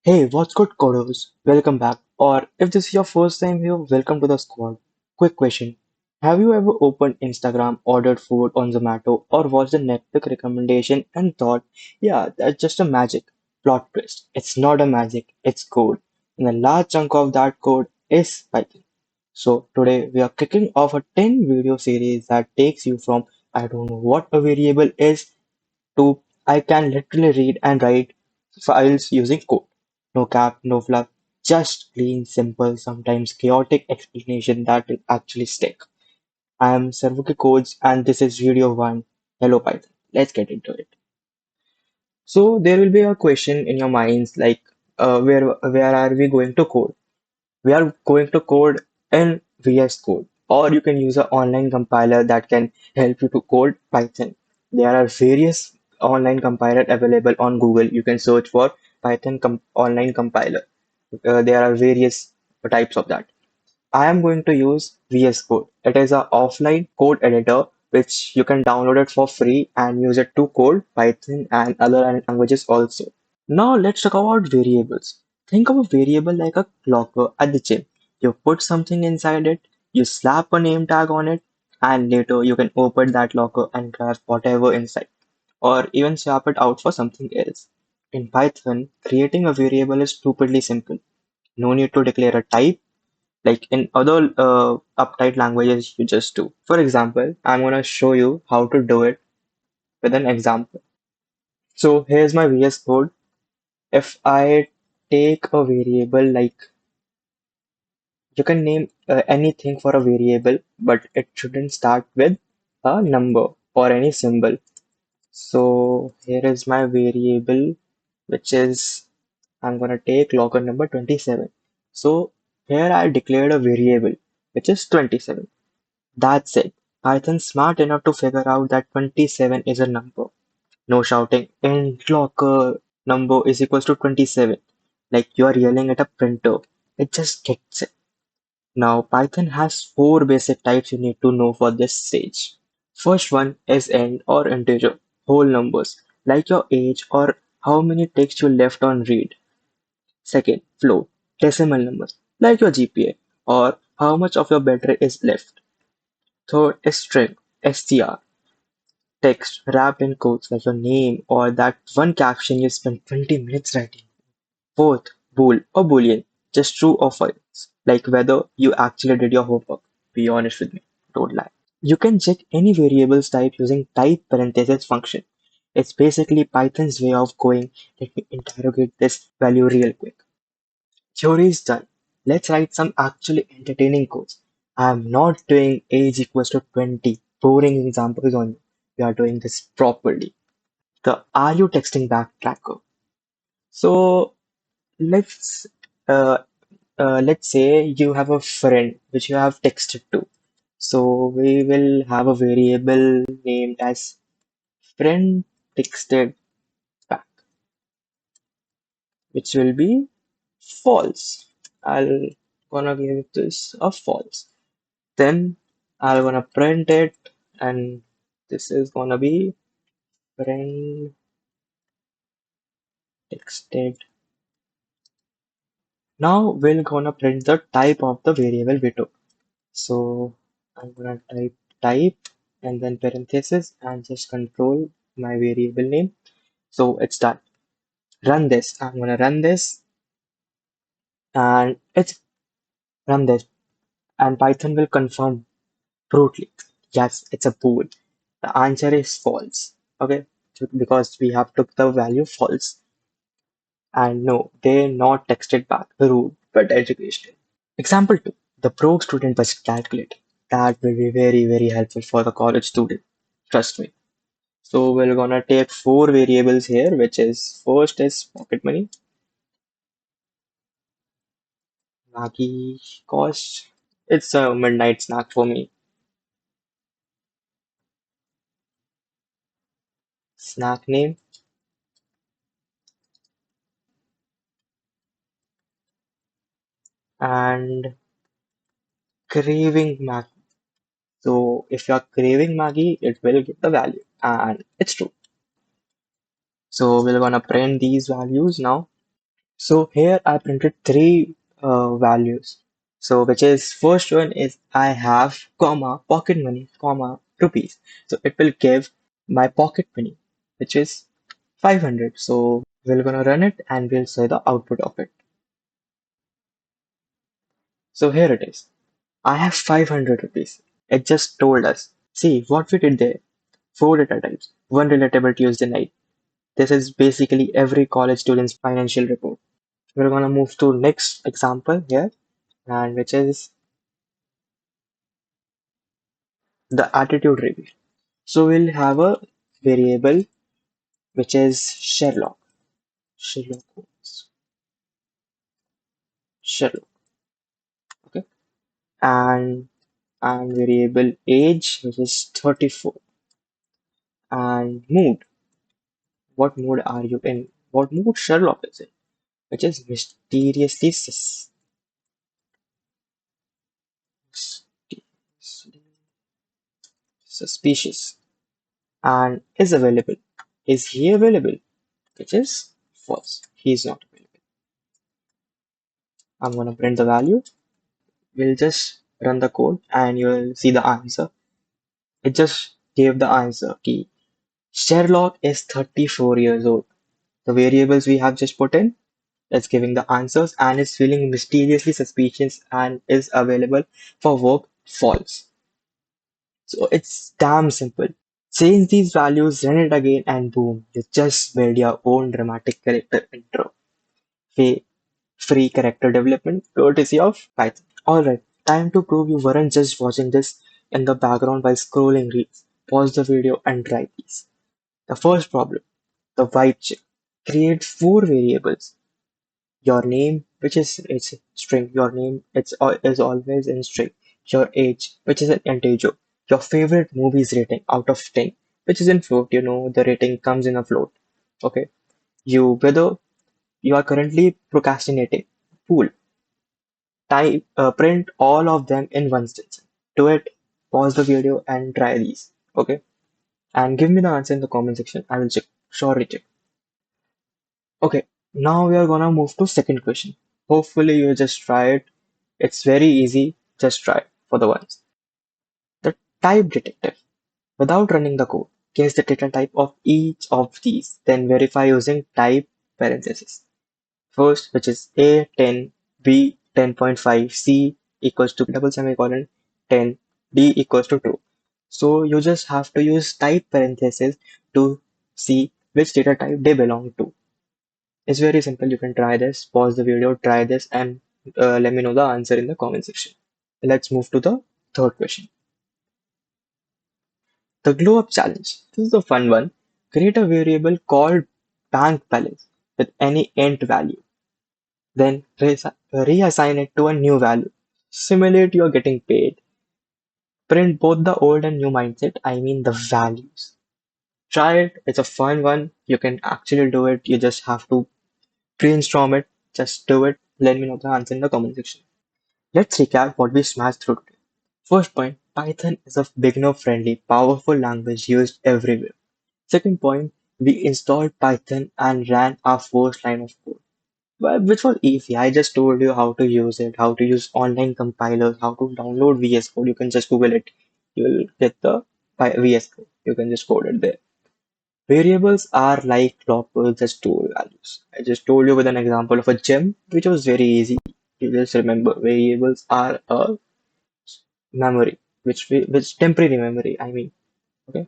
Hey, what's good, Kodos? Welcome back. Or if this is your first time here, welcome to the squad. Quick question. Have you ever opened Instagram, ordered food on Zomato, or watched a Netflix recommendation and thought, yeah, that's just a magic? Plot twist. It's not a magic, it's code. And a large chunk of that code is Python. So today we are kicking off a 10 video series that takes you from I don't know what a variable is to I can literally read and write files using code. No cap, no fluff, just clean, simple, sometimes chaotic explanation that will actually stick. I am Sarvuki Codes and this is video 1. Hello Python. Let's get into it. So there will be a question in your minds like where are we going to code? We are going to code in VS Code, or you can use an online compiler that can help you to code Python. There are various online compiler available on Google. You can search for online compiler. There are various types of that. I am going to use VS Code. It is an offline code editor which you can download it for free and use it to code Python and other languages also. Now let's talk about variables. Think of a variable like a clocker at the gym. You put something inside it, you slap a name tag on it, and later you can open that locker and grab whatever inside, or even swap it out for something else. In Python, creating a variable is stupidly simple. No need to declare a type, like in other uptight languages you just do. For example, I'm gonna show you how to do it with an example. So here's my VS Code. If I take a variable like you can name anything for a variable, but it shouldn't start with a number or any symbol. So here is my variable, which is I'm gonna take logger number 27. So here I declared a variable, which is 27. That's it. Python's smart enough to figure out that 27 is a number. No shouting, int locker number is equals to 27. Like you are yelling at a printer. It just gets it. Now, Python has four basic types you need to know for this stage. First one is int or integer, whole numbers, like your age or how many texts you left on read. Second, float, decimal numbers, like your GPA or how much of your battery is left. Third is string, str, text wrapped in quotes like your name or that one caption you spent 20 minutes writing. Fourth, bool or boolean, just true or false, like whether you actually did your homework. Be honest with me, don't lie. You can check any variables type using type parenthesis function. It's basically Python's way of going, let me interrogate this value real quick. Theory is done. Let's write some actually entertaining codes. I'm not doing age equals to 20 boring examples on you. We are doing this properly. The are you texting back tracker. So let's uh, let's say you have a friend which you have texted to. So we will have a variable named as friend texted back, which will be false. I'll gonna give this a false. Then I'll gonna print it, and this is gonna be friend texted. Now we're gonna print the type of the variable we took. So I'm gonna type and then parenthesis and just control my variable name. So it's done. Run this. I'm gonna run this and it's run this and Python will confirm brutally. Yes, it's a bool. The answer is false. Okay, because we have took the value false and no, they not texted back. Rude but educational. Example 2. The pro student budget calculator. That will be very very helpful for the college student. Trust me. So we're gonna take four variables here, which is first is pocket money, Maggie cost. It's a midnight snack for me. Snack name and craving Maggie. So if you're craving Maggie, it will give the value, and it's true. So we're gonna print these values now. So here I printed three values. So which is first one is I have comma pocket money comma rupees. So it will give my pocket money, which is 500. So we're gonna run it and we'll see the output of it. So here it is. I have 500 rupees. It just told us. See what we did there. Four data types. One relatable Tuesday night. This is basically every college student's financial report. We're gonna move to next example here, and which is the attitude review. So we'll have a variable which is Sherlock. Sherlock Holmes. Sherlock. Okay. And variable age which is 34. And mood. What mood are you in? What mood Sherlock is in? Which is mysteriously suspicious. And is available. Is he available? Which is false. He is not available. I'm gonna print the value. We'll just run the code and you'll see the answer. It just gave the answer key. Sherlock is 34 years old. The variables we have just put in, it's giving the answers and is feeling mysteriously suspicious and is available for work false. So it's damn simple. Change these values, run it again, and boom, you just made your own dramatic character intro. Free free character development courtesy of Python. Alright, time to prove you weren't just watching this in the background while scrolling reels. Pause the video and try these. The first problem, the vibe check. Create four variables. Your name, which is its string. Your name is always in string. Your age, which is an integer. Your favorite movies rating out of 10, which is in float. You know the rating comes in a float. Okay. You whether you are currently procrastinating. Cool. Print all of them in one stitch. Do it, pause the video and try these. Okay. And give me the answer in the comment section. I will check. Surely check. Okay. Now we are gonna move to second question. Hopefully you just try it. It's very easy. Just try it for the ones. The type detective. Without running the code, guess the data type of each of these. Then verify using type parentheses. First, which is A 10, B 10.5, C equals to double semicolon 10, D equals to true. So you just have to use type parentheses to see which data type they belong to. It's very simple. You can try this, pause the video, try this, and let me know the answer in the comment section. Let's move to the third question. The glow up challenge. This is a fun one. Create a variable called bank balance with any int value. Then reassign it to a new value. Simulate you're getting paid. Print both the old and new mindset, I mean the values. Try it, it's a fun one. You can actually do it. You just have to brainstorm it. Just do it. Let me know the answer in the comment section. Let's recap what we smashed through today. First point, Python is a beginner friendly, powerful language used everywhere. Second point, we installed Python and ran our first line of code. Well, which was easy. I just told you how to use it, how to use online compilers, how to download VS Code. You can just Google it. You'll get the VS Code. You can just code it there. Variables are like lockers that store values. I just told you with an example of a gem, which was very easy. You just remember variables are a memory, which temporary memory. I mean, okay.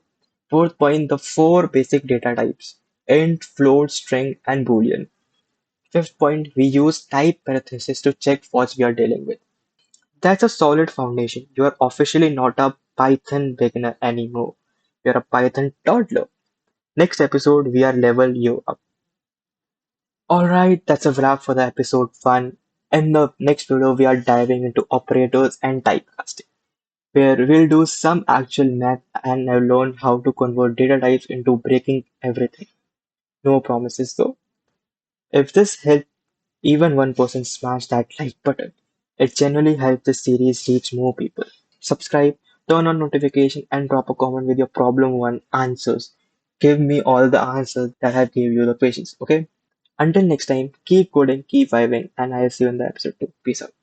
Fourth point, the four basic data types: int, float, string, and boolean. Fifth point, we use type parentheses to check what we are dealing with. That's a solid foundation. You are officially not a Python beginner anymore. You're a Python toddler. Next episode, we are level you up. Alright, that's a wrap for the episode 1. In the next video, we are diving into operators and typecasting, where we'll do some actual math and I'll learn how to convert data types into breaking everything. No promises though. If this helped even one person smash that like button. It genuinely helps the series reach more people. Subscribe, turn on notification, and drop a comment with your problem one answers. Give me all the answers that I gave you the questions. Okay. Until next time, keep coding, keep vibing, and I'll see you in the episode 2. Peace out.